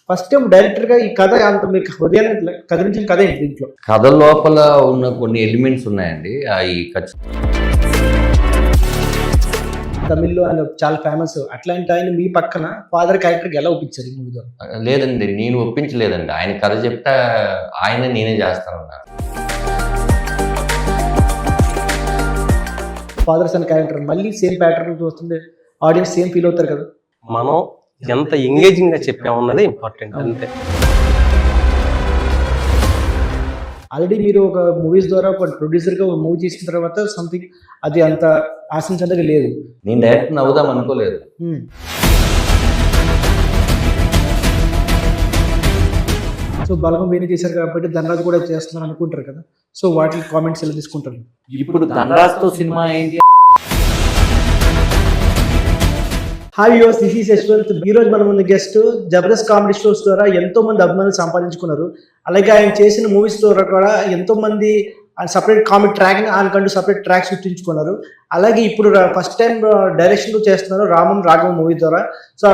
First time డైరెక్టర్‌గా ఈ కథ అంత మీకు హృదయాన్ని కదిలించిన కథ ఏంటి దీంట్లో? కథ లోపల ఉన్న కొన్ని ఎలిమెంట్స్ ఉన్నాయండి. అయి తమిళ్‌లో ఆయన చాలా ఫేమస్. అట్లాంటి ఆయన మీ పక్కన ఫాదర్ క్యారెక్టర్‌కి ఎలా ఒప్పించారు ఈ మూవీలో? లేదండి. నేను ఒప్పించలేదండి. ఆయన కథ చెప్తే ఆయనే నేనే చేస్తానన్నారు. ఫాదర్ సన్ క్యారెక్టర్ మళ్ళీ సేమ్ ప్యాటర్న్ చూస్తుంటే ఆడియన్స్ సేమ్ ఫీల్ అవుతారు కదా! మనం ఎంత ఎంగేజింగ్ గా చెప్పామన్నది ఇంపార్టెంట్ అంతే. ఆల్రెడీ మీరు ఒక మూవీస్ ద్వారా ఒక ప్రొడ్యూసర్‌గా ఒక మూవీ చేసిన తర్వాత సంథింగ్ అది అంత ఆశించేంతగా లేదు. నేను డైరెక్టర్ అవుదాం అనుకోలేదు. సో బలగం వేణు చేశారు కాబట్టి ధనరాజు కూడా చేస్తున్నారు అనుకుంటారు కదా! సో వాటి కామెంట్స్ ఎలా తీసుకుంటారు? ఇప్పుడు ధనరాజ్తో సినిమా ఏంటి? Hi viewers, this is Yashwant. ఈ రోజు మన ముందు గెస్ట్ జబర్దస్త్ కామెడీ షోస్ ద్వారా ఎంతో మంది అభిమానులు సంపాదించుకున్నారు. అలాగే ఆయన చేసిన మూవీస్ ద్వారా కూడా ఎంతో మంది సపరేట్ కామెడీ ట్రాక్ ఆయనకంటూ సపరేట్ ట్రాక్ సృష్టించుకున్నారు. అలాగే ఇప్పుడు ఫస్ట్ టైం డైరెక్షన్ చేస్తున్నారు రామం రాఘవం మూవీ ద్వారా. సో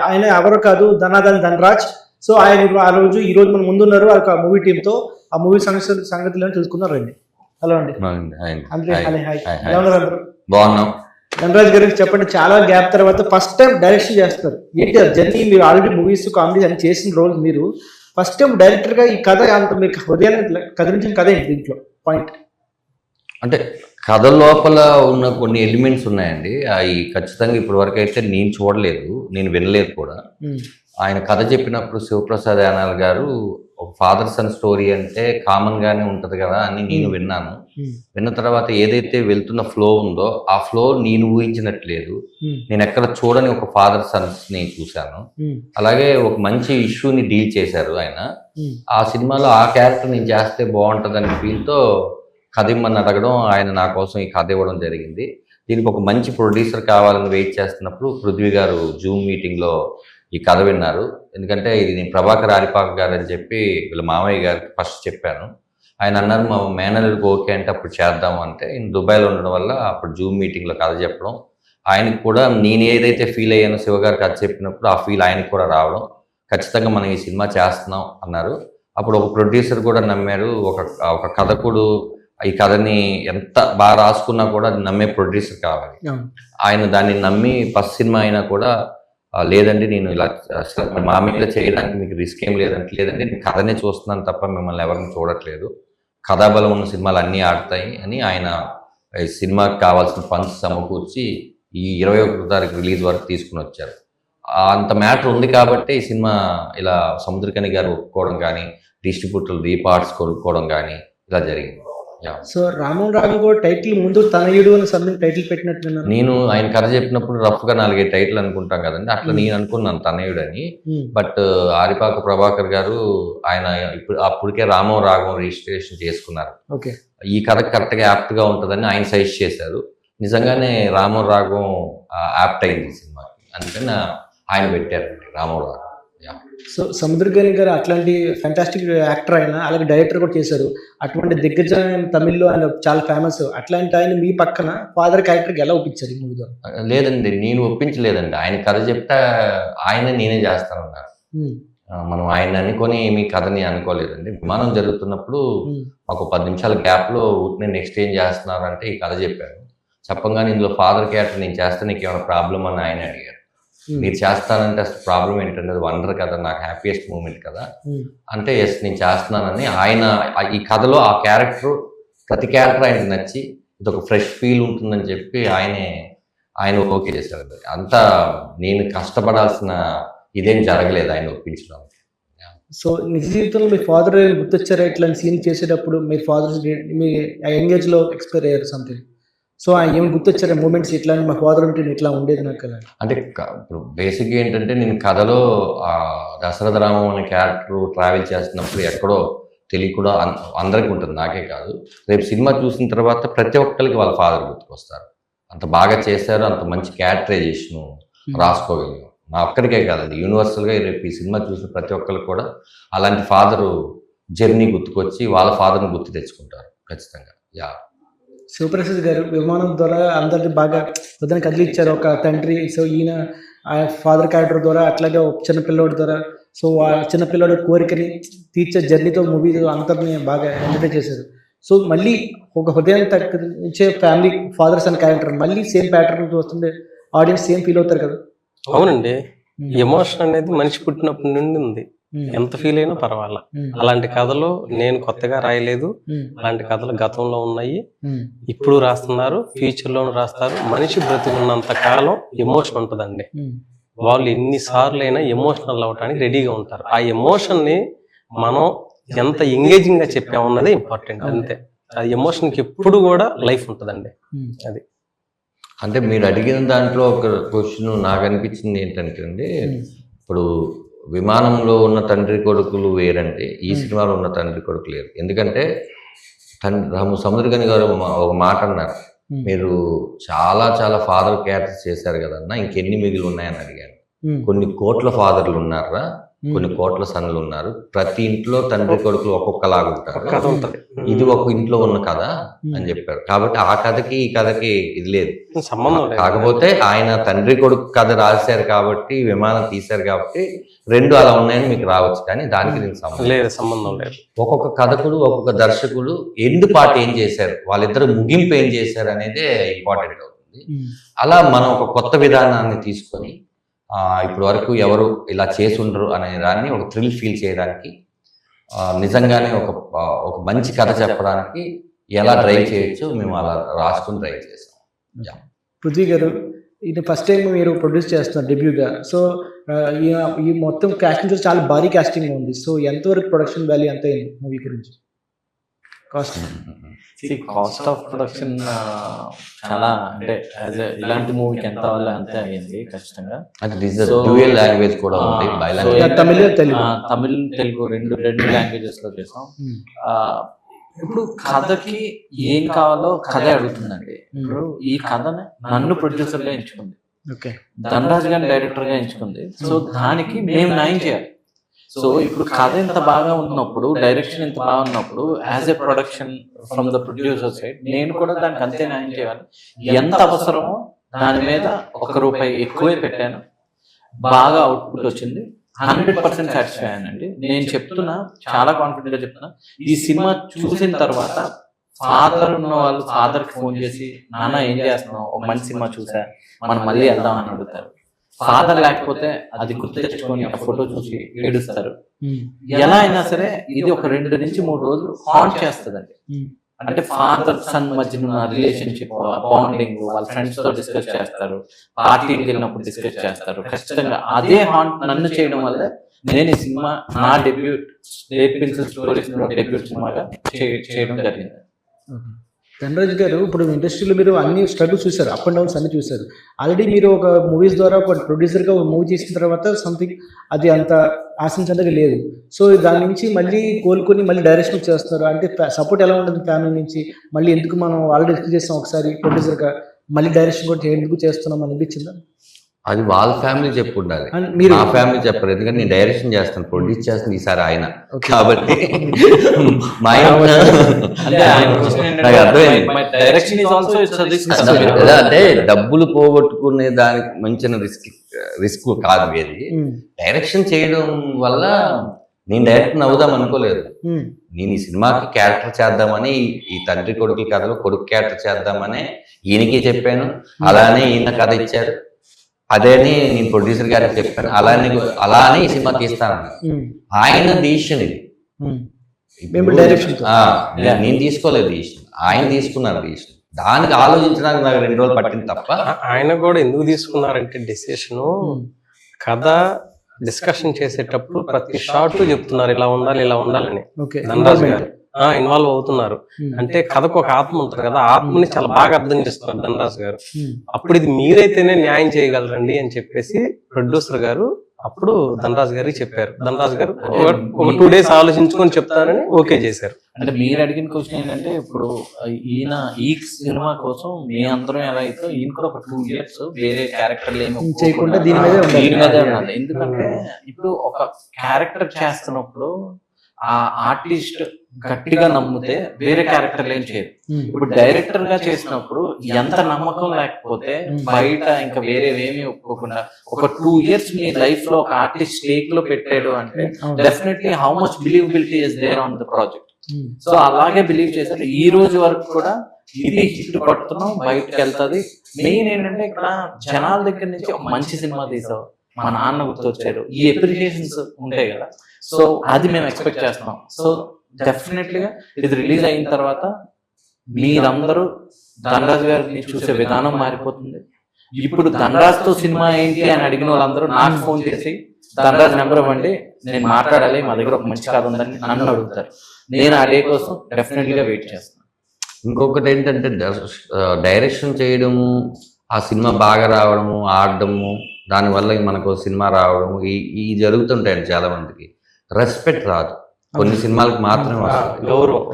ఆయన ఎవరు కాదు, ధనాధన్ ధనరాజ్. సో ఆయన ఈ రోజు మన ముందున్నారు ఆ మూవీ టీంతో. ఆ మూవీ సంగతులను తెలుసుకున్నారు రండి. హలో అండి. హాయ్. ఎలా ఉన్నారు అందరూ? బాగున్నాం. ధనరాజ్ గారికి చెప్పండి, చాలా గ్యాప్ తర్వాత ఫస్ట్ టైం డైరెక్షన్ చేస్తారు. ఏంటి జర్నీ? మీరు ఆల్రెడీ మూవీస్ కామెడీ అని చేసిన రోల్ మీరు ఫస్ట్ టైం డైరెక్టర్గా ఈ కథ అంత మీకు హృదయాన్ని కదిలించిన కథ ఏంటి దీంట్లో పాయింట్? అంటే కథ లోపల ఉన్న కొన్ని ఎలిమెంట్స్ ఉన్నాయండి. అవి ఖచ్చితంగా ఇప్పటి వరకు అయితే నేను చూడలేదు, నేను వినలేదు కూడా. ఆయన కథ చెప్పినప్పుడు శివప్రసాద్ యానాల్ గారు ఒక ఫాదర్ సన్ స్టోరీ అంటే కామన్ గానే ఉంటది కదా అని నేను విన్నాను. విన్న తర్వాత ఏదైతే వెళ్తున్న ఫ్లో ఉందో ఆ ఫ్లో నేను ఊహించినట్లేదు. నేను ఎక్కడ చూడని ఒక ఫాదర్ సన్స్ ని చూశాను. అలాగే ఒక మంచి ఇష్యూని డీల్ చేశారు ఆయన. ఆ సినిమాలో ఆ క్యారెక్టర్ నేను చేస్తే బాగుంటదనే ఫీల్ తో కథ ఇమ్మని అడగడం, ఆయన నా కోసం ఈ కథ ఇవ్వడం జరిగింది. దీనికి ఒక మంచి ప్రొడ్యూసర్ కావాలని వెయిట్ చేస్తున్నప్పుడు పృథ్వీ గారు జూమ్ మీటింగ్ లో ఈ కథ విన్నారు. ఎందుకంటే ఇది నేను ప్రభాకర్ ఆరిపాక్ గారు అని చెప్పి వీళ్ళ మామయ్య గారికి ఫస్ట్ చెప్పాను. ఆయన అన్నారు మా మేనల్కి ఓకే అంటే అప్పుడు చేద్దాము అంటే, ఈయన దుబాయ్లో ఉండడం వల్ల అప్పుడు జూమ్ మీటింగ్లో కథ చెప్పడం, ఆయనకు కూడా నేను ఏదైతే ఫీల్ అయ్యానో శివగారు కథ చెప్పినప్పుడు ఆ ఫీల్ ఆయనకు కూడా రావడం, ఖచ్చితంగా మనం ఈ సినిమా చేస్తున్నాం అన్నారు. అప్పుడు ఒక ప్రొడ్యూసర్ కూడా నమ్మారు. ఒక కథకుడు ఈ కథని ఎంత బాగా రాసుకున్నా కూడా అది నమ్మే ప్రొడ్యూసర్ కావాలి. ఆయన దాన్ని నమ్మి ఫస్ట్ సినిమా అయినా కూడా లేదండి నేను ఇలా అసలు మా మీద చేయడానికి మీకు రిస్క్ ఏం లేదంటే, లేదండి నేను కథనే చూస్తున్నాను తప్ప మిమ్మల్ని ఎవరిని చూడట్లేదు, కథాబలం ఉన్న సినిమాలు అన్నీ ఆడతాయి అని ఆయన సినిమాకి కావాల్సిన ఫండ్స్ సమకూర్చి ఈ 21వ తారీఖు రిలీజ్ వరకు తీసుకుని వచ్చారు. అంత మ్యాటర్ ఉంది కాబట్టి ఈ సినిమా ఇలా సముద్రకని గారు ఒప్పుకోవడం కానీ, డిస్ట్రిబ్యూటర్లు రీపార్ట్స్ కొనుక్కోవడం కానీ ఇలా జరిగింది. సో రామం రాఘవ్ కూడా టైటిల్ ముందు తనయుడు అని సంథింగ్ టైటిల్ పెట్టినట్టు నేను ఆయన కథ చెప్పినప్పుడు రఫ్ గా 4-5 టైటిల్ అనుకుంటాం కదండి, అట్లా నేను అనుకున్నాను తనయుడు అని. బట్ ఆరిపాక ప్రభాకర్ గారు ఆయన అప్పటికే రామం రాఘవం రిజిస్ట్రేషన్ చేసుకున్నారు. ఈ కథ కరెక్ట్ గా యాప్ట్ గా ఉంటుందని ఆయన సజెస్ట్ చేశారు. నిజంగానే రామం రాఘవం యాప్ట్ అయింది సినిమాకి, అందుకని ఆయన పెట్టారండి రామం రాఘవం. సో సముద్రకని గారు అట్లాంటి ఫ్యాంటాస్టిక్ యాక్టర్ ఆయన, అలాగే డైరెక్టర్ కూడా చేశారు. అటువంటి దిగ్గజ తమిళ్లో ఆయన చాలా ఫేమస్. అట్లాంటి ఆయన మీ పక్కన ఫాదర్ క్యారెక్టర్కి ఎలా ఒప్పించారు ఈ మూవీలో? లేదండి, నేను ఒప్పించలేదండి. ఆయన కథ చెప్తే ఆయనే నేనే చేస్తానన్నారు. మనం ఆయన అనుకొని మీ కథని అనుకోలేదండి. విమానం జరుగుతున్నప్పుడు ఒక 10 నిమిషాల గ్యాప్ లో నేను నెక్స్ట్ ఏం చేస్తున్నారు అంటే ఈ కథ చెప్పాను. చెప్పగానే ఇందులో ఫాదర్ క్యారెక్టర్ నేను చేస్తే నీకు ఏమైనా ప్రాబ్లం అని ఆయన అడిగారు. మీరు చేస్తానంటే అసలు ప్రాబ్లం ఏంటంటే అది వండర్ కదా, నాకు హ్యాపీయెస్ట్ మూమెంట్ కదా అంటే ఎస్ నేను చేస్తున్నానని ఆయన ఈ కథలో ఆ క్యారెక్టర్ ప్రతి క్యారెక్టర్ ఆయనకి నచ్చి ఇది ఒక ఫ్రెష్ ఫీల్ ఉంటుందని చెప్పి ఆయన ఓకే చేశారు. అంతా నేను కష్టపడాల్సిన ఇదేం జరగలేదు ఆయన ఒప్పించడం. సో నిజ జీవితంలో మీ ఫాదర్ గుర్తొచ్చారా ఇట్లాంటి సీన్ చేసేటప్పుడు? మీ ఫాదర్ మీ యంగ్ లో ఎక్స్పైర్ అయ్యారు సంథింగ్. సో ఏమి గుర్తొచ్చారా మూమెంట్స్ ఇట్లా మా ఫాదర్ ఉంటే ఇట్లా ఉండేది నాకు కదా? అంటే ఇప్పుడు బేసిక్గా ఏంటంటే నేను కథలో దశరథ రామం అనే క్యారెక్టర్ ట్రావెల్ చేస్తున్నప్పుడు ఎక్కడో తెలియకుండా అందరికీ ఉంటుంది, నాకే కాదు. రేపు సినిమా చూసిన తర్వాత ప్రతి ఒక్కరికి వాళ్ళ ఫాదర్ గుర్తుకొస్తారు. అంత బాగా చేశారు, అంత మంచి క్యారెక్టరైజేషన్ రాసుకోగలిగాం. నా ఒక్కడికే కాదండి, యూనివర్సల్గా రేపు ఈ సినిమా చూసిన ప్రతి ఒక్కరికి కూడా అలాంటి ఫాదరు జర్నీ గుర్తుకొచ్చి వాళ్ళ ఫాదర్ని గుర్తు తెచ్చుకుంటారు ఖచ్చితంగా. శివప్రసాద్ గారు విమానం ద్వారా అందరినీ బాగా వద్దని కదిలిచ్చారు ఒక తండ్రి. సో ఈయన ఫాదర్ క్యారెక్టర్ ద్వారా, అట్లాగే చిన్న పిల్లోడి ద్వారా సో ఆ చిన్నపిల్లడు కోరికని తీర్చే జర్నీతో మూవీ అందరిని బాగా ఎంటర్టైన్ చేశారు. సో మళ్ళీ ఒక హృదయం తగ్గించే ఫ్యామిలీ ఫాదర్స్ అనే క్యారెక్టర్ మళ్ళీ సేమ్ ప్యాటర్న్ చూస్తుంటే ఆడియన్స్ సేమ్ ఫీల్ అవుతారు కదా. అవునండి, ఎమోషన్ అనేది మనిషి పుట్టినప్పటి నుండి ఉంది, ఎంత ఫీల్ అయినా పర్వాలా. అలాంటి కథలు నేను కొత్తగా రాయలేదు, అలాంటి కథలు గతంలో ఉన్నాయి, ఇప్పుడు రాస్తున్నారు, ఫ్యూచర్ లోను రాస్తారు. మనిషి బ్రతికున్నంత కాలం ఎమోషన్ ఉంటుందండి. వాళ్ళు ఎన్నిసార్లు అయినా ఎమోషనల్ అవ్వడానికి రెడీగా ఉంటారు. ఆ ఎమోషన్ ని మనం ఎంత ఎంగేజింగ్ గా చెప్పామన్నది ఇంపార్టెంట్ అంతే. ఆ ఎమోషన్ కి ఎప్పుడు కూడా లైఫ్ ఉంటుందండి. అది అంటే మీరు అడిగిన దాంట్లో ఒక క్వశ్చన్ నాకు అనిపించింది ఏంటంటే అండి, ఇప్పుడు విమానంలో ఉన్న తండ్రి కొడుకులు వేరండి, ఈ సినిమాలో ఉన్న తండ్రి కొడుకులు వేరు. ఎందుకంటే సముద్రగని గారు ఒక మాట అన్నారు, మీరు చాలా చాలా ఫాదర్ క్యారెక్టర్స్ చేశారు కదన్నా, ఇంకెన్ని మిగిలి ఉన్నాయని అడిగాను. కొన్ని కోట్ల ఫాదర్లు ఉన్నారా, కొన్ని కోట్ల సన్నులు ఉన్నారు, ప్రతి ఇంట్లో తండ్రి కొడుకులు ఒక్కొక్కలాగా ఉంటారు, ఇది ఒక ఇంట్లో ఉన్న కథ అని చెప్పారు. కాబట్టి ఆ కథకి ఈ కథకి ఇది లేదు సంబంధం. కాకపోతే ఆయన తండ్రి కొడుకు కథ రాశారు కాబట్టి, విమానం తీశారు కాబట్టి రెండు అలా ఉన్నాయని మీకు రావచ్చు, కానీ దానికి దీనికి సంబంధం లేదు. ఒక్కొక్క కథకుడు ఒక్కొక్క దర్శకుడు ఎందు పాట ఏం చేశారు, వాళ్ళిద్దరు ముగింపు ఏం చేశారు అనేదే ఇంపార్టెంట్ అవుతుంది. అలా మనం ఒక కొత్త విధానాన్ని తీసుకొని ఇప్పటి వరకు ఎవరు ఇలా చేసుండరు అనే దాన్ని ఒక థ్రిల్ ఫీల్ చేయడానికి, నిజంగానే ఒక మంచి కథ చెప్పడానికి ఎలా డ్రైవ్ చేయొచ్చు మేము అలా రాసుకుని డ్రైవ్ చేసాం. పృథ్వీ గారు, ఇది ఫస్ట్ టైం మీరు ప్రొడ్యూస్ చేస్తున్నారు డెబ్యూగా. సో ఈ మొత్తం కాస్టింగ్ చూసి చాలా భారీ కాస్టింగ్ ఉంది. సో ఎంతవరకు ప్రొడక్షన్ వాల్యూ ఎంత అయింది మూవీ గురించి? కాస్ట్ ఆఫ్ ప్రొడక్షన్ చాలా, అంటే ఇలాంటి మూవీకి ఎంత అవ్వాలి అంతే అయ్యింది ఖచ్చితంగా. లాంగ్వేజ్ కూడా ఉంది, తమిళ్ తెలుగు రెండు లాంగ్వేజెస్ లో చేసాం. ఇప్పుడు కథకి ఏం కావాలో కథ అడుగుతుందండి. ఇప్పుడు ఈ కథని నన్ను ప్రొడ్యూసర్ గా ఎంచుకుంది, ధనరాజ్ గారిని డైరెక్టర్ గా ఎంచుకుంది. సో దానికి మేము న్యాయం చేయాలి. సో ఇప్పుడు కథ ఎంత బాగా ఉన్నప్పుడు, డైరెక్షన్ ఎంత బాగా ఉన్నప్పుడు, as a production from the producer side నేను కూడా దానికి అంతే న్యాయం చేయాలి. ఎంత అవసరమో దాని మీద ₹1 ఎక్కువే పెట్టాను, బాగా అవుట్పుట్ వచ్చింది, 100% సాటిస్ఫై అయ్యానండి. నేను చెప్తున్నా, చాలా కాన్ఫిడెంట్ గా చెప్తున్నా, ఈ సినిమా చూసిన తర్వాత ఫాదర్ ఉన్న వాళ్ళు ఫాదర్ కి ఫోన్ చేసి, నాన్న ఏం చేస్తున్నావు, ఒక మంచి సినిమా చూసా, మనం మళ్ళీ వెళ్దాం అని అడుగుతారు. ఫాదర్ లేకపోతే అది గుర్తు తెచ్చుకొని ఆ ఫోటో చూసి ఏడుస్తారు. ఎలా అయినా సరే ఇది ఒక 2 నుంచి 3 రోజులు హాంట్ చేస్తుందండి. అంటే ఫాదర్ సన్ మధ్య ఉన్న రిలేషన్షిప్, బాండింగ్, వాళ్ళ ఫ్రెండ్స్ తో డిస్కస్ చేస్తారు, పార్టీకి వెళ్ళినప్పుడు డిస్కస్ చేస్తారు. ఖచ్చితంగా అదే హాంట్ నన్ను చేయడం వల్ల నేను ఈ సినిమా నా డెబ్యూట్ స్టోరీస్ డెబ్యూట్ సినిమాగా చేయడం జరిగింది. ధనరాజ్ గారు, ఇప్పుడు ఇండస్ట్రీలో మీరు అన్ని స్ట్రగుల్స్ చూసారు, అప్ అండ్ డౌన్స్ అన్ని చూసారు. ఆల్రెడీ మీరు ఒక మూవీస్ ద్వారా ఒక ప్రొడ్యూసర్గా ఒక మూవీ చేసిన తర్వాత సంథింగ్ అది అంత ఆశించడానికి లేదు. సో దాని నుంచి మళ్ళీ కోలుకొని మళ్ళీ డైరెక్షన్ చేస్తున్నారు. అంటే సపోర్ట్ ఎలా ఉంటుంది ఫ్యామిలీ నుంచి? మళ్ళీ ఎందుకు మనం ఆల్రెడీ డిస్కస్ చేస్తాం ఒకసారి ప్రొడ్యూసర్గా, మళ్ళీ డైరెక్షన్ కూడా ఎందుకు చేస్తున్నాం అనిపించిందా? అది వాళ్ళ ఫ్యామిలీ చెప్పుండాలి, మా ఫ్యామిలీ చెప్పరు. ఎందుకంటే నేను డైరెక్షన్ చేస్తాను, ప్రొడ్యూస్ చేస్తాను ఈసారి ఆయన, కాబట్టి మా అంటే డబ్బులు పోగొట్టుకునే దానికి మంచిన రిస్క్ కాదు ఇది. డైరెక్షన్ చేయడం వల్ల నేను డైరెక్టర్ అవుదాం అనుకోలేదు. నేను ఈ సినిమాకి క్యారెక్టర్ చేద్దామని, ఈ తండ్రి కొడుకు కథలో కొడుకు క్యారెక్టర్ చేద్దామని ఈయనకి చెప్పాను. అలానే ఈయన కథ ఇచ్చారు, అదేని నేను ప్రొడ్యూసర్ గారికి చెప్పాను, అలానే ఈ సినిమా తీస్తాను. ఆయన డిసిషన్ ఇది, నేను తీసుకోలేదు డిసిషన్, ఆయన తీసుకున్నారు డిసిషన్. దానికి ఆలోచించడానికి నాకు 2 రోజులు పట్టింది తప్ప. ఆయన కూడా ఎందుకు తీసుకున్నారంటే డెసిషన్, కథ డిస్కషన్ చేసేటప్పుడు ప్రతి షార్ట్ చెప్తున్నారు ఇలా ఉండాలి ఇలా ఉండాలని. ధనరాజ్ గారు ఇన్వాల్వ్ అవుతున్నారు. అంటే కథకు ఒక ఆత్మ ఉంటుంది కదా, ఆత్మని చాలా బాగా అర్థం చేస్తున్నారు ధనరాజ్ గారు. అప్పుడు ఇది మీరైతేనే న్యాయం చేయగలరండి అని చెప్పేసి ప్రొడ్యూసర్ గారు అప్పుడు ధనరాజ్ గారికి చెప్పారు. ధనరాజ్ గారు ఒక 2 days ఆలోచించుకొని చెప్తారని ఓకే చేశారు. అంటే మీరు అడిగిన క్వశ్చన్ ఏంటంటే, ఇప్పుడు ఈయన ఈ సినిమా కోసం మీ అందరం ఎలా అయితే ఈయన కూడా ఒక 2 years వేరే క్యారెక్టర్లు ఏమి చేయకుండా దీని మీదే ఉండాలి. ఎందుకంటే ఇప్పుడు ఒక క్యారెక్టర్ చేస్తున్నప్పుడు ఆ ఆర్టిస్ట్ గట్టిగా నమ్మితే వేరే క్యారెక్టర్లు ఏం చేయరు. ఇప్పుడు డైరెక్టర్ గా చేసినప్పుడు ఎంత నమ్మకం లేకపోతే బయట ఇంకా వేరేవేమీ ఒప్పుకోకుండా ఒక 2 years మీ లైఫ్ లో ఒక ఆర్టిస్ట్ స్టేక్ లో పెట్టాడు అంటే definitely how much believability is there on the project. So అలాగే బిలీవ్ చేశారు. ఈ రోజు వరకు కూడా ఇది హిట్ కొడుతున్నాం, బయటకు వెళ్తుంది. మెయిన్ ఏంటంటే ఇక్కడ జనాల దగ్గర నుంచి ఒక మంచి సినిమా తీసావు, మా నాన్న గుర్తొచ్చారు, ఈ అప్రిషియేషన్స్ ఉంటాయి కదా. సో అది మేము ఎక్స్పెక్ట్ చేస్తున్నాం. సో డెఫినెట్లీగా ఇది రిలీజ్ అయిన తర్వాత మీరందరూ ధనరాజ్ గారిని చూసే విధానం మారిపోతుంది. ఇప్పుడు ధనరాజ్ తో సినిమా ఏంటి అని అడిగిన వాళ్ళందరూ నాకు ఫోన్ చేసి ధనరాజ్ నెంబర్ ఇవ్వండి, నేను మాట్లాడాలి, మా దగ్గర ఒక మంచి కథ ఉందని నన్ను అడుగుతారు. నేను ఆ డే కోసం డెఫినెట్లీగా వెయిట్ చేస్తాను. ఇంకొకటి ఏంటంటే డైరెక్షన్ చేయడము, ఆ సినిమా బాగా రావడము, ఆడడము, దానివల్ల మనకు సినిమా రావడము ఈ జరుగుతుంటాయండి. చాలా మందికి రెస్పెక్ట్ రాదు, కొన్ని సినిమాలకు మాత్రమే వస్తుంది గౌరవం.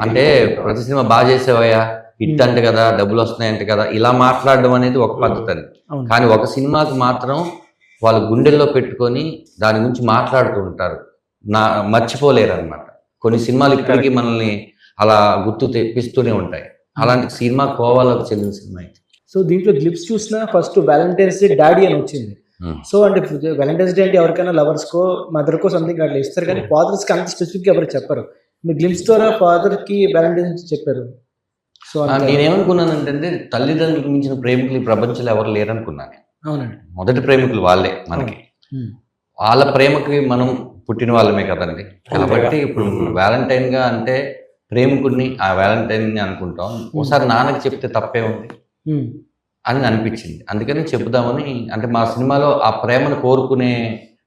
అంటే ప్రతి సినిమా బాగా చేసేవయ్యా, హిట్ అంటే కదా, డబ్బులు వస్తున్నాయంటే కదా, ఇలా మాట్లాడడం అనేది ఒక పద్ధతి. కానీ ఒక సినిమాకి మాత్రం వాళ్ళు గుండెల్లో పెట్టుకొని దాని గురించి మాట్లాడుతూ ఉంటారు, మర్చిపోలేరు అనమాట. కొన్ని సినిమాలు ఇప్పటికీ మనల్ని అలా గుర్తు తెప్పిస్తూనే ఉంటాయి. అలాంటి సినిమా కోవాలోకి చెందిన సినిమా అయితే. సో దీంట్లో గ్లిప్స్ చూసినా ఫస్ట్ వ్యాలంటైన్స్ డే డాడీ అని వచ్చింది. సో అంటే వ్యాలంటైన్స్ డే అంటే ఎవరికైనా లవర్స్ కో మదర్ కో సంథింగ్ అట్లా ఇస్తారు, కానీ ఫాదర్స్ కి అంత స్పెసిఫిక్ ఎవరు చెప్పరు. మీ గ్లిప్స్ ద్వారా ఫాదర్ కి వ్యాలంటైన్స్ చెప్పారు. సో నేనేమనుకున్నానంటే తల్లిదండ్రులకు మించిన ప్రేమికులు ఈ ప్రపంచంలో ఎవరు లేరనుకున్నాను. అవునండి, మొదటి ప్రేమికులు వాళ్ళే మనకి. వాళ్ళ ప్రేమకి మనం పుట్టిన వాళ్ళమే కదండి. కాబట్టి ఇప్పుడు వ్యాలంటైన్ గా అంటే ప్రేమికుడిని, ఆ వ్యాలంటైన్ ని అనుకుంటాం. ఒకసారి నాన్నకి చెప్తే తప్పే ఉంది అని అనిపించింది. అందుకని చెబుదామని, అంటే మా సినిమాలో ఆ ప్రేమను కోరుకునే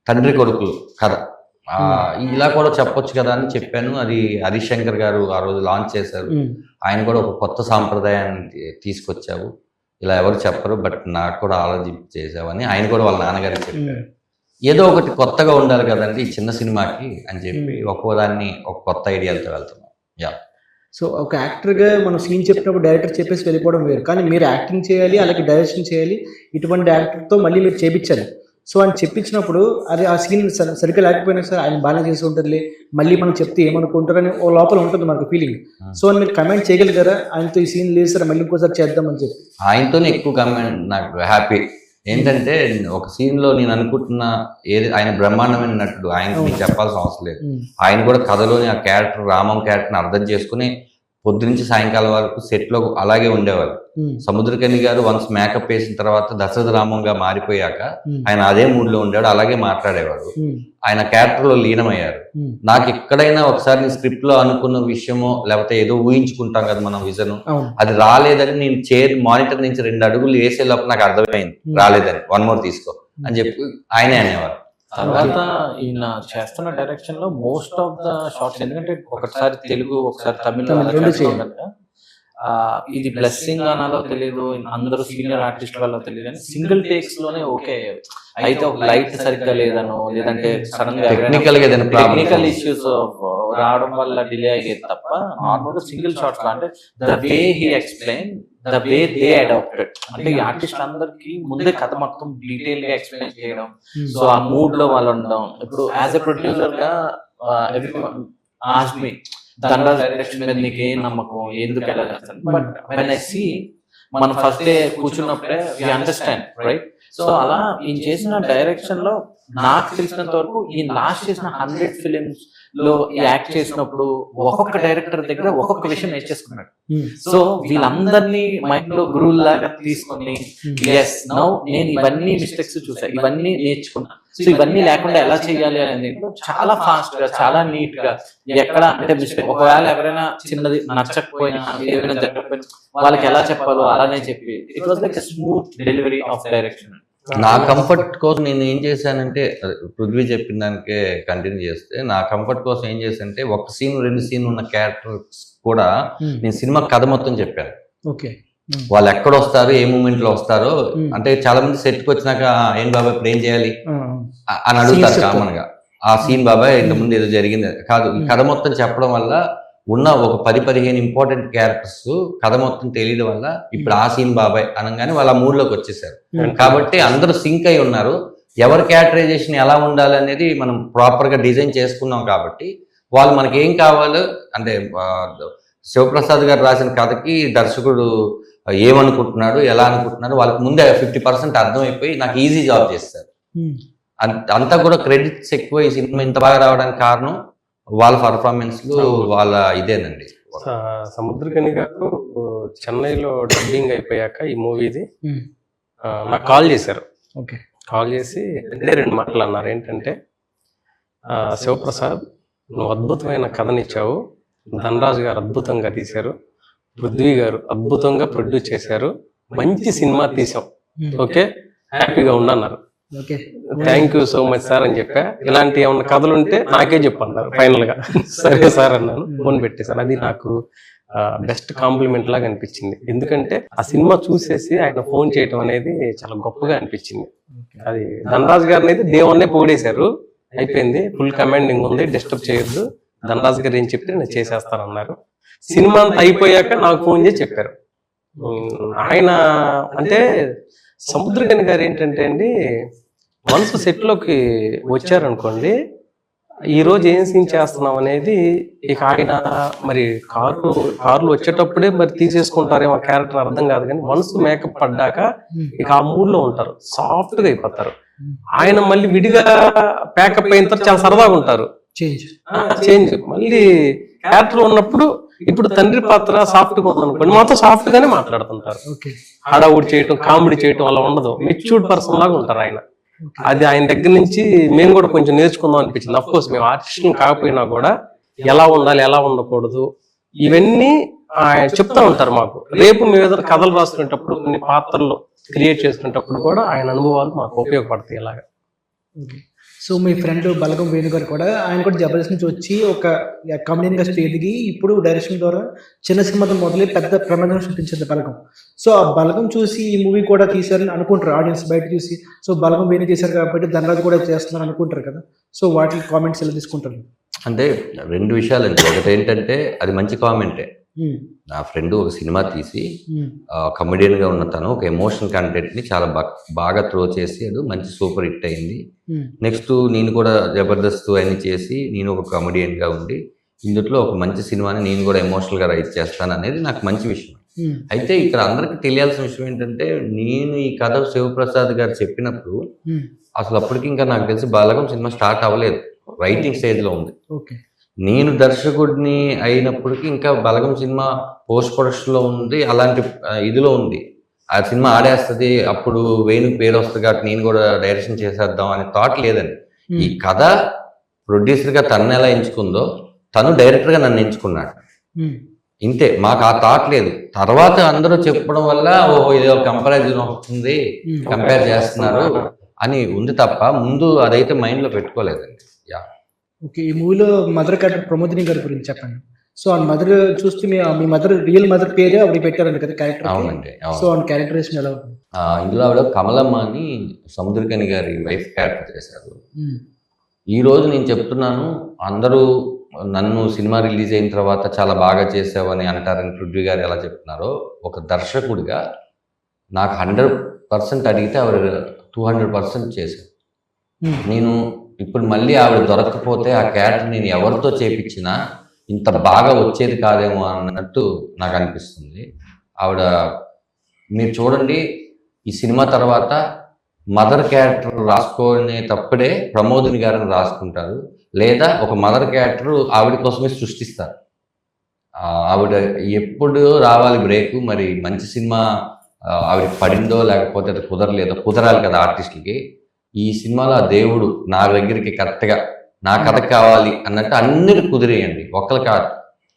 తండ్రి కొడుకులు కథ ఇలా కూడా చెప్పొచ్చు కదా అని చెప్పాను. అది హరీష్ శంకర్ గారు ఆ రోజు లాంచ్ చేశారు. ఆయన కూడా ఒక కొత్త సాంప్రదాయాన్ని తీసుకొచ్చావు, ఇలా ఎవరు చెప్పరు, బట్ నాకు కూడా ఆలోచించి చేసావని ఆయన కూడా వాళ్ళ నాన్నగారికి చెప్పారు. ఏదో ఒకటి కొత్తగా ఉండాలి కదండి ఈ చిన్న సినిమాకి అని చెప్పి ఒక్కోదాన్ని ఒక కొత్త ఐడియాలతో వెళ్తున్నాం. సో ఒక యాక్టర్గా మనం సీన్ చెప్పినప్పుడు డైరెక్టర్ చెప్పేసి వెళ్ళిపోవడం వేరు, కానీ మీరు యాక్టింగ్ చేయాలి, అలాగే డైరెక్షన్ చేయాలి, ఇటువంటి యాక్టర్తో మళ్ళీ మీరు చేపించాలి. సో ఆయన చెప్పించినప్పుడు అది ఆ సీన్ సరిగ్గా లేకపోయినా సరే ఆయన బాగా చేసి ఉంటుంది, మళ్ళీ మనం చెప్తే ఏమనుకుంటారని ఓ లోపల ఉంటుంది మనకు ఫీలింగ్. సో అని మీరు కమెంట్ చేయగలిగారా ఆయనతో ఈ సీన్ లేదు సార్ మళ్ళీ ఇంకోసారి చేద్దామని చెప్పి? ఆయనతోనే ఎక్కువ కమెంట్ నాకు హ్యాపీ. ఏంటంటే ఒక సీన్ లో నేను అనుకుంటున్న ఏది ఆయన బ్రహ్మాండమైన నటుడు, ఆయనకి నేను చెప్పాల్సిన అవసరం లేదు. ఆయన కూడా కథలోని ఆ క్యారెక్టర్ రామం క్యారెక్టర్ని అర్థం చేసుకుని పొద్దు నుంచి సాయంకాలం వరకు సెట్ లో అలాగే ఉండేవారు. సముద్రకని గారు వన్స్ మేకప్ వేసిన తర్వాత దశరథ రామంగా మారిపోయాక ఆయన అదే మూడ్ లో ఉండాడు, అలాగే మాట్లాడేవాడు. ఆయన క్యారెక్టర్ లో లీనమయ్యారు. నాకు ఎక్కడైనా ఒకసారి నేను స్క్రిప్ట్ లో అనుకున్న విషయమో లేకపోతే ఏదో ఊహించుకుంటాం కదా మనం విజన్, అది రాలేదని నేను చైర్ మానిటర్ నుంచి 2 అడుగులు వేసేలోపు నాకు అర్థమైంది రాలేదని, 1 more తీసుకో అని చెప్పి ఆయనే అనేవారు. తర్వాత ఈయన చేస్తున్న డైరెక్షన్ లో మోస్ట్ ఆఫ్ ద షార్ట్స్, ఎందుకంటే ఒకసారి తెలుగు ఒకసారి తమిళ ఇది బ్లెస్సింగ్ అనాలో తెలియదు, అందరూ సీనియర్ ఆర్టిస్ట్ వల్ల తెలియదు అని సింగిల్ టేక్స్ లోనే ఓకే. అయితే ఒక లైట్ సరిగ్గా లేదనో లేదంటే సడన్ గా టెక్నికల్ ఇష్యూస్ రావడం వల్ల డిలే అయ్యేది తప్ప నార్మల్ గా సింగిల్ షార్ట్స్ లో అంటే the way he explain, the way they adapted, అంటే ఈ ఆర్టిస్ట్ అందరికి ముందే కథ మొత్తం డీటెయిల్ గా ఎక్స్ప్లెయిన్ చేయడం, సో ఆ మూడ్ లో వాళ్ళు ఉండడం. ఇప్పుడు యాజ్ ఎ ప్రొడ్యూసర్ గా ఆస్క్ మీ ధనరాజ్ డైరెక్షన్ మీద నీకు ఏం నమ్మకం, ఎందుకు ఎలా చేస్తాను, బట్ వెన్ ఐ సీ మనం ఫస్ట్ డే కూర్చున్నప్పుడే వి అండర్స్టాండ్ రైట్. సో అలా ఈయన చేసిన డైరెక్షన్ లో నాకు తెలిసినంత వరకు ఈయన లాస్ట్ చేసిన 100 ఫిలిమ్స్ లో యాక్ట్ చేసినప్పుడు ఒక్కొక్క డైరెక్టర్ దగ్గర ఒక్కొక్క విషయం నేర్చేసుకున్నాడు. సో వీళ్ళందరినీ మైండ్ లో గురువుల లాగా తీసుకొని ఎస్ నౌ నేను ఇవన్నీ మిస్టేక్స్ చూసా, ఇవన్నీ నేర్చుకున్నా, సో ఇవన్నీ లేకుండా ఎలా చేయాలి అనేది చాలా ఫాస్ట్ గా చాలా నీట్ గా, ఎక్కడ అంటే మిస్టేక్ ఒకవేళ ఎవరైనా చిన్నది నచ్చకపోయినా ఏమైనా జరగకపోయినా వాళ్ళకి ఎలా చెప్పాలో అలానే చెప్పి it was like smooth delivery of direction. నా కంఫర్ట్ కోసం నేను ఏం చేశానంటే, పృథ్వీ చెప్పిన దానికే కంటిన్యూ చేస్తే, నా కంఫర్ట్ కోసం ఏం చేశానంటే ఒక సీన్ 2 సీన్ ఉన్న క్యారెక్టర్స్ కూడా నేను సినిమా కథ మొత్తం చెప్పాను. ఓకే, వాళ్ళు ఎక్కడ వస్తారు, ఏ మూమెంట్ లో వస్తారో, అంటే చాలా మంది సెట్కి వచ్చినాక ఏం బాబాయ్ ఇప్పుడు ఏం చేయాలి అని అడుగుతారు కామన్ గా. ఆ సీన్ బాబాయ్ ఇంతకుముందు ఏదో జరిగింది కాదు, ఈ కథ మొత్తం చెప్పడం వల్ల ఉన్న ఒక 10-15 ఇంపార్టెంట్ క్యారెక్టర్స్ కథ మొత్తం తెలియడం వల్ల ఇప్పుడు ఆ సీన్ బాబాయ్ అనగానే వాళ్ళ మూడ్ లోకి వచ్చేసారు. కాబట్టి అందరూ సింక్ అయి ఉన్నారు. ఎవరి క్యారెక్టరైజేషన్ ఎలా ఉండాలి అనేది మనం ప్రాపర్ గా డిజైన్ చేసుకున్నాం. కాబట్టి వాళ్ళు మనకి ఏం కావాలో అంటే శివప్రసాద్ గారు రాసిన కథకి దర్శకుడు ఏమనుకుంటున్నాడు, ఎలా అనుకుంటున్నాడు వాళ్ళకి ముందే 50% అర్థమైపోయి నాకు ఈజీ జాబ్ చేస్తారు. అంతా కూడా క్రెడిట్స్ ఎక్కువ ఈ సినిమా ఇంత బాగా రావడానికి కారణం వాళ్ళ పర్ఫార్మెన్స్లు వాళ్ళ ఇదేనండి. సముద్రకని గారు చెన్నైలో డబ్బింగ్ అయిపోయాక ఈ మూవీది నాకు కాల్ చేశారు. కాల్ చేసి రెండు మాటలు అన్నారు. ఏంటంటే, శివప్రసాద్ నువ్వు అద్భుతమైన కథనిచ్చావు, ధనరాజు గారు అద్భుతంగా తీశారు, పృథ్వీ గారు అద్భుతంగా ప్రొడ్యూస్ చేశారు, మంచి సినిమా తీసాం, ఓకే హ్యాపీగా ఉండన్నారు. Thank you so much sir అని చెప్పా. ఇలాంటి ఏమన్నా కథలు ఉంటే నాకే చెప్పన్నారు ఫైనల్ గా. సరే సార్ అన్నాను, ఫోన్ పెట్టేశాను. అది నాకు బెస్ట్ కాంప్లిమెంట్ లాగా అనిపించింది. ఎందుకంటే ఆ సినిమా చూసేసి ఆయన ఫోన్ చేయటం అనేది చాలా గొప్పగా అనిపించింది. అది ధనరాజు గారిని అయితే దేవుణ్ణే పొగిడేశారు. అయిపోయింది, ఫుల్ కమాండింగ్ ఉంది, డిస్టర్బ్ చేయొద్దు, ధనరాజు గారు ఏం చెప్తే నేను చేసేస్తానన్నారు. సినిమా అంతా అయిపోయాక నాకు ఫోన్ చేసి చెప్పారు. ఆయన అంటే సముద్రకని గారు ఏంటంటే అండి, మనసు సెట్లోకి వచ్చారనుకోండి, ఈ రోజు ఏం సీన్ చేస్తున్నాం అనేది ఇక ఆయన మరి కార్లు వచ్చేటప్పుడే మరి తీసేసుకుంటారేమో క్యారెక్టర్ అర్థం కాదు, కానీ మనసు మేకప్ పడ్డాక ఇక ఆ మూడ్ లో ఉంటారు, సాఫ్ట్ గా అయిపోతారు. ఆయన మళ్ళీ విడిగా ప్యాకప్ అయిన తర్వాత చాలా సరదాగా ఉంటారు. చేంజ్ మళ్ళీ క్యారెక్టర్ ఉన్నప్పుడు, ఇప్పుడు తండ్రి పాత్ర సాఫ్ట్ గా ఉందనుకోండి, మాతో సాఫ్ట్ గానే మాట్లాడుతుంటారు. హడావుడి చేయటం, కామెడీ చేయటం అలా ఉండదు, మెచ్యూర్డ్ పర్సన్ లాగా ఉంటారు ఆయన. అది ఆయన దగ్గర నుంచి మేము కూడా కొంచెం నేర్చుకుందాం అనిపించింది. అఫ్ కోర్స్ మేము ఆర్టిస్టులు కాకపోయినా కూడా ఎలా ఉండాలి, ఎలా ఉండకూడదు, ఇవన్నీ ఆయన చెప్తా ఉంటారు మాకు. రేపు మేము ఏదైనా కథలు రాసుకునేటప్పుడు, కొన్ని పాత్రలు క్రియేట్ చేసుకునేటప్పుడు కూడా ఆయన అనుభవాలు మాకు ఉపయోగపడతాయి. ఇలాగా సో మీ ఫ్రెండ్ బలగం వేణు గారు కూడా, ఆయన కూడా జబర్దస్త్ నుంచి వచ్చి ఒక కమెడియన్ గా ఎదిగి ఇప్పుడు డైరెక్షన్ ద్వారా చిన్న సినిమాతో మొదలై పెద్ద ప్రమాదం సృష్టించింది బలగం. సో ఆ బలగం చూసి ఈ మూవీ కూడా తీశారని అనుకుంటారు ఆడియన్స్ బయట చూసి. సో బలగం వేణు చేశారు కాబట్టి ధనరాజు కూడా చేస్తున్నారు అనుకుంటారు కదా. సో వాటి కామెంట్స్ ఎలా తీసుకుంటారు? అంటే రెండు విషయాలండి. ఒకటి ఏంటంటే, అది మంచి కామెంటే. నా ఫ్రెండ్ ఒక సినిమా తీసి కమెడియన్ గా ఉన్న తను ఒక ఎమోషనల్ కంటెంట్ ని చాలా బాగా త్రో చేసి అది మంచి సూపర్ హిట్ అయింది. నెక్స్ట్ నేను కూడా జబర్దస్త్ అన్ని చేసి నేను ఒక కమెడియన్ గా ఉండి ఇందులో ఒక మంచి సినిమాని నేను కూడా ఎమోషనల్ గా రైట్ చేస్తాను అనేది నాకు మంచి విషయం. అయితే ఇక్కడ అందరికి తెలియాల్సిన విషయం ఏంటంటే, నేను ఈ కథ శివప్రసాద్ గారు చెప్పినప్పుడు అసలు అప్పటికి ఇంకా నాకు తెలిసి బలగం సినిమా స్టార్ట్ అవ్వలేదు, రైటింగ్ స్టేజ్ లో ఉంది. నేను దర్శకుడిని అయినప్పటికీ ఇంకా బలగం సినిమా పోస్ట్ ప్రొడక్షన్ లో ఉంది, అలాంటి ఇదిలో ఉంది. ఆ సినిమా ఆడేస్తుంది, అప్పుడు వేణుకి పేరు వస్తుంది కాబట్టి నేను కూడా డైరెక్షన్ చేసేద్దాం అనే థాట్ లేదండి. ఈ కథ ప్రొడ్యూసర్ గా తను ఎలా ఎంచుకుందో, తను డైరెక్టర్ గా నన్ను ఎంచుకున్నాడు. ఇంతే, మాకు ఆ థాట్ లేదు. తర్వాత అందరూ చెప్పడం వల్ల ఓహో ఇదో కంపారిజన్ వస్తుంది, కంపేర్ చేస్తున్నారు అని ఉంది తప్ప ముందు అదైతే మైండ్ లో పెట్టుకోలేదండి. ఓకే, ఈ మూవీలో మదర్ క్యారెక్టర్ ప్రమోదిని గారి గురించి చెప్పండి. సో ఆ మదర్ చూస్తే మీ మదర్ రియల్ మదర్ పేరే ఆవిడ పెట్టారండి కదా క్యారెక్టర్. అవునండి. సో ఆ క్యారెక్టరేషన్ ఎలా ఉంటుంది? ఇందులో ఆవిడ కమలమ్మ అని సముద్రకని గారి వైఫ్ క్యారెక్టర్ చేశారు. ఈ రోజు నేను చెప్తున్నాను, అందరూ నన్ను సినిమా రిలీజ్ అయిన తర్వాత చాలా బాగా చేసావని అంటారని పృథ్వీ గారు ఎలా చెప్తున్నారో, ఒక దర్శకుడిగా నాకు 100% అడిగితే ఆవిడ 200% చేశారు. నేను ఇప్పుడు మళ్ళీ ఆవిడ దొరకకపోతే ఆ క్యారెక్టర్ నేను ఎవరితో చేపించినా ఇంత బాగా వచ్చేది కాదేమో అన్నట్టు నాకు అనిపిస్తుంది. ఆవిడ మీరు చూడండి, ఈ సినిమా తర్వాత మదర్ క్యారెక్టర్ రాసుకునేటప్పుడే ప్రమోదిని గారిని రాసుకుంటారు, లేదా ఒక మదర్ క్యారెక్టర్ ఆవిడ కోసమే సృష్టిస్తారు. ఆవిడ ఎప్పుడు రావాలి బ్రేక్, మరి మంచి సినిమా ఆవిడ పడిందో లేకపోతే అది కుదరలేదో, కుదరాలి కదా ఆర్టిస్టులకి. ఈ సినిమాలో ఆ దేవుడు నా దగ్గరికి కరెక్ట్గా నా కథకి కావాలి అన్నట్టు అన్ని కుదిరేయండి. ఒక్కరు కాదు,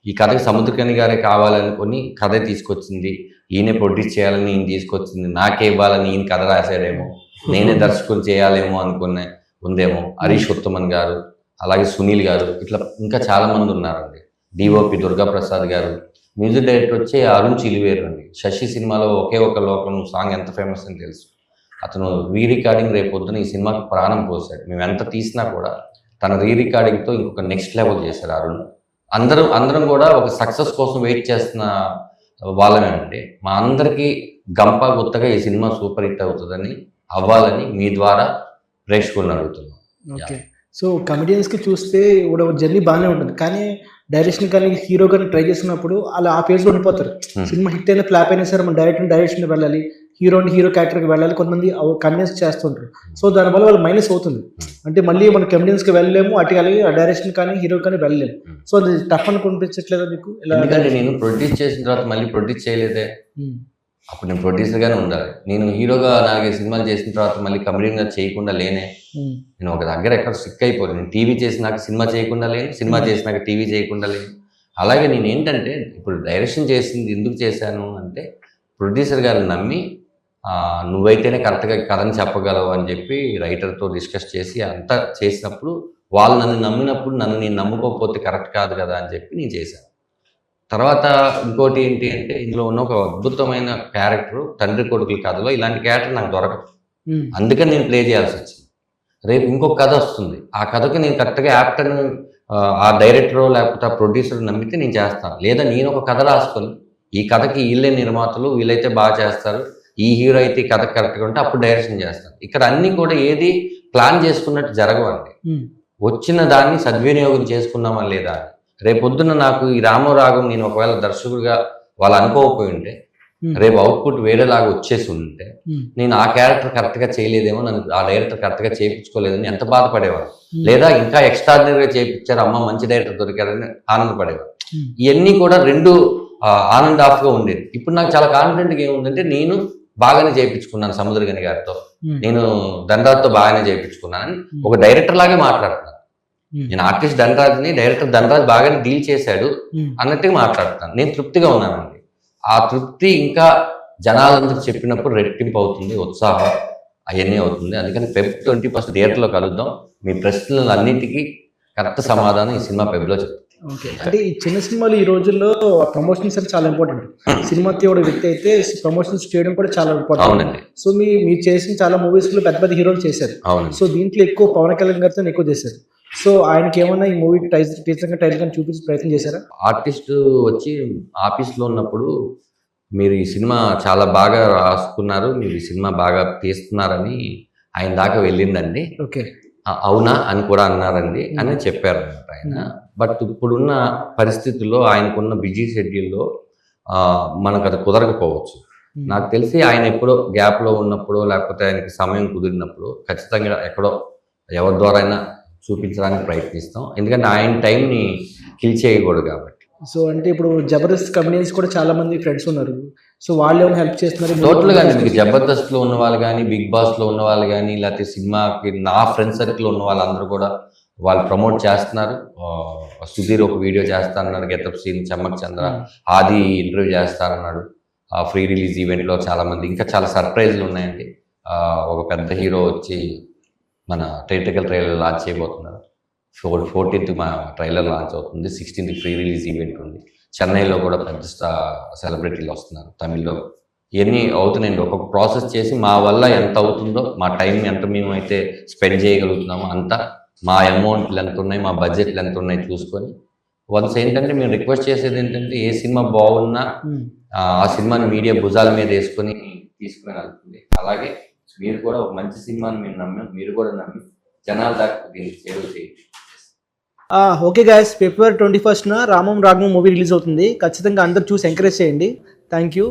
ఈ కథకి సముద్రకని గారే కావాలనుకొని కథ తీసుకొచ్చింది, ఈయనే ప్రొడ్యూస్ చేయాలని ఈయన తీసుకొచ్చింది, నాకే ఇవ్వాలని ఈయన కథ రాశాడేమో, నేనే దర్శకుని చేయాలేమో అనుకునే ఉందేమో. హరీష్ ఉత్తమన్ గారు, అలాగే సునీల్ గారు, ఇట్లా ఇంకా చాలా మంది ఉన్నారండి. డిఓపి దుర్గాప్రసాద్ గారు, మ్యూజిక్ డైరెక్టర్ వచ్చి అరుణ్ చిలివేరు అండి. శశి సినిమాలో ఒకే ఒక లోకం సాంగ్ ఎంత ఫేమస్ అని తెలుసు. అతను రికార్డింగ్ రేపు పొద్దున ఈ సినిమాకి ప్రాణం పోసాడు. మేము ఎంత తీసినా కూడా తన రికార్డింగ్తో ఇంకొక నెక్స్ట్ లెవెల్ చేశారు అరుణ్. అందరం కూడా ఒక సక్సెస్ కోసం వెయిట్ చేస్తున్న వాళ్ళమేనండి. మా అందరికీ గంప గుత్తగా ఈ సినిమా సూపర్ హిట్ అవుతుందని, అవ్వాలని మీ ద్వారా ప్రేక్షకులను అడుగుతున్నాం. ఓకే, సో కమెడియన్స్కి చూస్తే ఇప్పుడు జర్నీ బాగానే ఉంటుంది, కానీ డైరెక్షన్ కానీ హీరో కానీ ట్రై చేసినప్పుడు అలా ఆ పేజ్లో ఉండిపోతారు. సినిమా హిట్ అయినా ఫ్లాప్ అయినా సరే మన డైరెక్షన్ వెళ్ళాలి, హీరో క్యారెక్టర్కి వెళ్ళాలి, కొంతమంది కన్విన్స్ చేస్తుంటారు. సో దానివల్ల వాళ్ళు మైనస్ అవుతుంది. అంటే మళ్ళీ మన కమెడియన్స్కి వెళ్ళలేము, అటు ఆ డైరెక్షన్ కానీ హీరో కానీ వెళ్ళలేము. సో అది టఫ్ అని కనిపించట్లేదా మీకు? ఎందుకంటే నేను ప్రొడ్యూస్ చేసిన తర్వాత మళ్ళీ ప్రొడ్యూస్ చేయలేదే, అప్పుడు నేను ప్రొడ్యూసర్గానే ఉండాలి. నేను హీరోగా 4 సినిమాలు చేసిన తర్వాత మళ్ళీ కమెడియన్గా చేయకుండా లేనే. నేను ఒక దగ్గర ఎక్కడ స్టిక్ అయిపోలేదు. నేను టీవీ చేసినాక సినిమా చేయకుండా లేను, సినిమా చేసినాక టీవీ చేయకుండా లేను. అలాగే నేను ఏంటంటే ఇప్పుడు డైరెక్షన్ చేసింది ఎందుకు చేశాను అంటే, ప్రొడ్యూసర్ గారిని నమ్మి నువ్వైతేనే కరెక్ట్గా కథని చెప్పగలవు అని చెప్పి రైటర్తో డిస్కస్ చేసి అంతా చేసినప్పుడు వాళ్ళు నన్ను నమ్మినప్పుడు నేను నమ్ముకోకపోతే కరెక్ట్ కాదు కదా అని చెప్పి నేను చేశాను. తర్వాత ఇంకోటి ఏంటి అంటే, ఇందులో ఉన్న ఒక అద్భుతమైన క్యారెక్టర్ తండ్రి కొడుకుల కథలో ఇలాంటి క్యారెక్టర్ నాకు దొరకదు. అందుకని నేను ప్లే చేయాల్సి వచ్చింది. రేపు ఇంకొక కథ వస్తుంది, ఆ కథకి నేను కరెక్ట్గా యాక్టర్ని ఆ డైరెక్టరో లేకపోతే ఆ ప్రొడ్యూసర్ నమ్మితే నేను చేస్తాను. లేదా నేను ఒక కథ రాసుకొని ఈ కథకి వీళ్ళే నిర్మాతలు, వీళ్ళైతే బాగా చేస్తారు, ఈ హీరో అయితే ఈ కథ కరెక్ట్గా ఉంటే అప్పుడు డైరెక్షన్ చేస్తాను. ఇక్కడ అన్నీ కూడా ఏది ప్లాన్ చేసుకున్నట్టు జరగవండి. వచ్చిన దాన్ని సద్వినియోగం చేసుకున్నామా లేదా అని. రేపొద్దున నాకు ఈ రామరాగం నేను ఒకవేళ దర్శకుడిగా వాళ్ళు అనుకోకపోయి ఉంటే, రేపు అవుట్పుట్ వేరేలాగా వచ్చేసి ఉంటే, నేను ఆ క్యారెక్టర్ కరెక్ట్గా చేయలేదేమో, నన్ను ఆ డైరెక్టర్ కరెక్ట్గా చేయించుకోలేదని ఎంత బాధపడేవారు. లేదా ఇంకా ఎక్స్ట్రాడినరీగా చేయించారు, అమ్మ మంచి డైరెక్టర్ దొరికారని ఆనందపడేవారు. ఇవన్నీ కూడా రెండు ఆన్ అండ్ ఆఫ్గా ఉండేది. ఇప్పుడు నాకు చాలా కాన్ఫిడెంట్గా ఏముందంటే, నేను బాగానే చేయించుకున్నాను సముద్రగని గారితో, నేను ధనరాజ్తో బాగానే చేయించుకున్నానని ఒక డైరెక్టర్ లాగే మాట్లాడుతున్నాను. నేను ఆర్టిస్ట్ ధనరాజ్ని డైరెక్టర్ ధనరాజ్ బాగానే డీల్ చేశాడు అన్నట్టుగా మాట్లాడుతున్నాను. నేను తృప్తిగా ఉన్నానండి. ఆ తృప్తి ఇంకా జనాలందరూ చెప్పినప్పుడు రెట్టింపు అవుతుంది, ఉత్సాహం అవన్నీ అవుతుంది. అందుకని Feb 21 థియేటర్లో కలుద్దాం. మీ ప్రశ్నలు అన్నిటికీ కరెక్ట్ సమాధానం ఈ సినిమా Febలో చెప్తాను. ఓకే, అంటే ఈ చిన్న సినిమాలు ఈ రోజుల్లో ప్రమోషన్స్ అంటే చాలా ఇంపార్టెంట్. సినిమా తీయడం వ్యక్తి అయితే ప్రమోషన్స్ చేయడం కూడా చాలా ఇంపార్టెంట్. అవునండి. సో మీరు చేసిన చాలా మూవీస్ లో పెద్ద పెద్ద హీరోలు చేశారు. అవును. సో దీంట్లో ఎక్కువ పవన్ కళ్యాణ్ గారితో ఎక్కువ చేశారు. సో ఆయనకి ఏమన్నా ఈ మూవీ టైటిల్ కానీ చూపించే ప్రయత్నం చేశారా? ఆర్టిస్ట్ వచ్చి ఆఫీస్లో ఉన్నప్పుడు మీరు ఈ సినిమా చాలా బాగా రాసుకున్నారు, మీరు ఈ సినిమా బాగా తీస్తున్నారని ఆయన దాకా వెళ్ళిందండి. ఓకే, అవునా అని కూడా అన్నారండి అని చెప్పారు అన్నమాట ఆయన. బట్ ఇప్పుడున్న పరిస్థితుల్లో ఆయనకున్న బిజీ షెడ్యూల్లో మనకు అది కుదరకపోవచ్చు. నాకు తెలిసి ఆయన ఎప్పుడో గ్యాప్లో ఉన్నప్పుడు లేకపోతే ఆయనకి సమయం కుదిరినప్పుడు ఖచ్చితంగా ఎక్కడో ఎవరి ద్వారా అయినా చూపించడానికి ప్రయత్నిస్తాం. ఎందుకంటే ఆయన టైంని కిల్ చేయకూడదు కాబట్టి. సో అంటే ఇప్పుడు జబర్దస్త్ కమెడియన్స్ కూడా చాలా మంది ఫ్రెండ్స్ ఉన్నారు. సో వాళ్ళు ఏమైనా హెల్ప్ చేస్తున్నారు? టోటల్గా మీకు జబర్దస్త్లో ఉన్న వాళ్ళు కానీ, బిగ్ బాస్లో ఉన్న వాళ్ళు కానీ, లేకపోతే సినిమాకి నా ఫ్రెండ్ సర్కిల్లో ఉన్న వాళ్ళందరూ కూడా వాళ్ళు ప్రమోట్ చేస్తున్నారు. సుధీర్ ఒక వీడియో చేస్తానన్నాడు, గెటప్ సీన్, చమ్మక్ చంద్ర, ఆది ఇంటర్వ్యూ చేస్తానన్నాడు. ఫ్రీ రిలీజ్ ఈవెంట్లో చాలామంది, ఇంకా చాలా సర్ప్రైజ్లు ఉన్నాయండి. ఒక పెద్ద హీరో వచ్చి మన థియేట్రికల్ ట్రైలర్ లాంచ్ చేయబోతున్నారు. 14th మా ట్రైలర్ లాంచ్ అవుతుంది, 16th ఫ్రీ రిలీజ్ ఈవెంట్ ఉంది. చెన్నైలో కూడా పెద్ద సెలబ్రిటీలు వస్తున్నారు, తమిళ్లో. ఇవన్నీ అవుతున్నాయండి. ఒక్కొక్క ప్రాసెస్ చేసి మా వల్ల ఎంత అవుతుందో, మా టైం ఎంత మేము అయితే స్పెండ్ చేయగలుగుతున్నామో అంత, మా అమౌంట్లు ఎంత ఉన్నాయి, మా బడ్జెట్లు ఎంత ఉన్నాయి చూసుకొని వన్స్ ఏంటంటే మేము రిక్వెస్ట్ చేసేది ఏంటంటే, ఏ సినిమా బాగున్నా ఆ సినిమాని మీడియా భుజాల మీద వేసుకొని తీసుకుని వెళ్తుంది. అలాగే మీరు కూడా ఒక మంచి సినిమాని మేము నమ్మాం, మీరు కూడా నమ్మి జనాల దాకా దీనికి సేవ చేయండి. ఓకే గైస్, February 21న రామం రాగం మూవీ రిలీజ్ అవుతుంది. ఖచ్చితంగా అందరు చూసి ఎంకరేజ్ చేయండి. Thank you.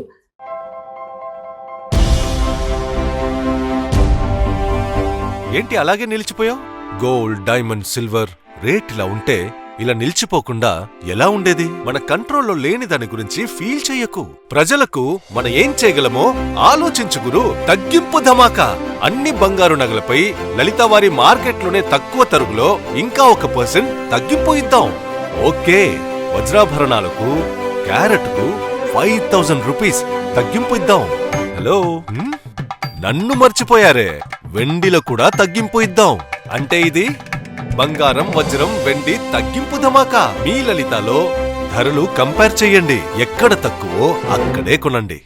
ఏంటి అలాగే నిలిచిపోయావు? గోల్డ్, డైమండ్, సిల్వర్ రేట్ ఇలా ఉంటే ఇలా నిలిచిపోకుండా ఎలా ఉండేది? మన కంట్రోల్లో లేని దాని గురించి ఫీల్ చెయ్యకు. ప్రజలకు మనం ఏం చేయగలమో ఆలోచించు గురు. తగ్గింపు ధమాకా. అన్ని బంగారు నగలపై లలిత వారి మార్కెట్లోనే తక్కువ తరుగులో ఇంకా 1% తగ్గింపు ఇద్దాం. ఓకే, వజ్రాభరణాలకు క్యారెట్కు 5000 రూపీస్ తగ్గింపు ఇద్దాం. హలో, నన్ను మర్చిపోయారే, వెండిలో కూడా తగ్గింపు ఇద్దాం. అంటే ఇది బంగారం, వజ్రం, వెండి తగ్గింపు ధమాకా. మీ లలితలో ధరలు కంపేర్ చెయ్యండి. ఎక్కడ తక్కువో అక్కడే కొనండి.